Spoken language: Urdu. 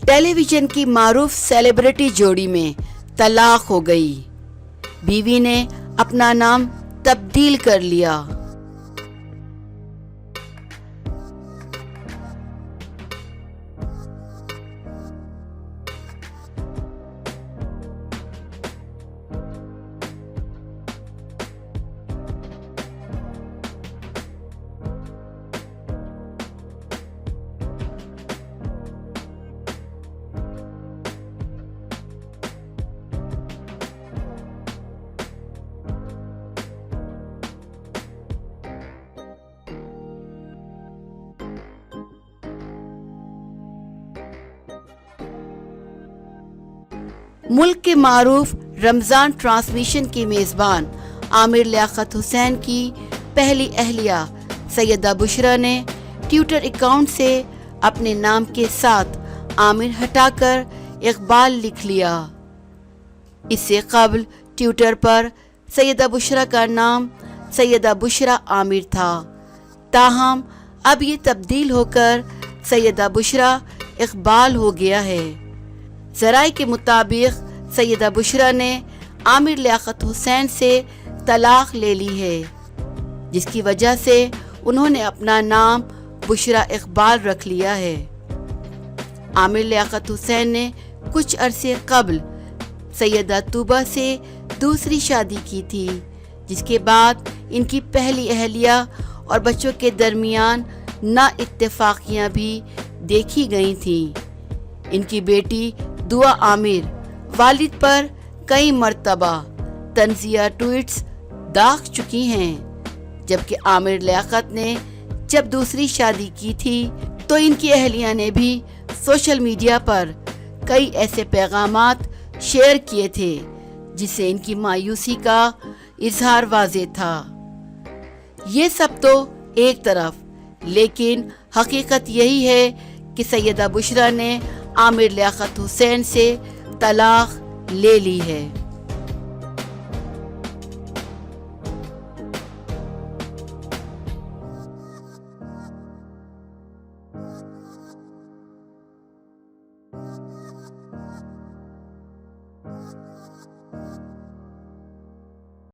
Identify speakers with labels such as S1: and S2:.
S1: ٹیلی ویژن کی معروف سیلیبریٹی جوڑی میں طلاق ہو گئی، بیوی نے اپنا نام تبدیل کر لیا۔ ملک کے معروف رمضان ٹرانسمیشن کی میزبان عامر لیاقت حسین کی پہلی اہلیہ سیدہ بشریٰ نے ٹویٹر اکاؤنٹ سے اپنے نام کے ساتھ عامر ہٹا کر اقبال لکھ لیا۔ اس سے قبل ٹویٹر پر سیدہ بشریٰ کا نام سیدہ بشریٰ عامر تھا، تاہم اب یہ تبدیل ہو کر سیدہ بشریٰ اقبال ہو گیا ہے۔ ذرائع کے مطابق سیدہ بشریٰ نے عامر لیاقت حسین سے طلاق لے لی ہے، جس کی وجہ سے انہوں نے اپنا نام بشریٰ اقبال رکھ لیا ہے۔ عامر لیاقت حسین نے کچھ عرصے قبل سیدہ طوبیٰ سے دوسری شادی کی تھی، جس کے بعد ان کی پہلی اہلیہ اور بچوں کے درمیان نا اتفاقیاں بھی دیکھی گئی تھیں۔ ان کی بیٹی دعا عامر والد پر کئی مرتبہ طنزیہ ٹویٹس داغ چکی ہیں، جبکہ عامر لیاقت نے جب دوسری شادی کی تھی تو ان کی اہلیہ نے بھی سوشل میڈیا پر کئی ایسے پیغامات شیئر کیے تھے جس سے ان کی مایوسی کا اظہار واضح تھا۔ یہ سب تو ایک طرف، لیکن حقیقت یہی ہے کہ سیدہ بشریٰ نے عامر لیاقت حسین سے طلاق لے لی ہے۔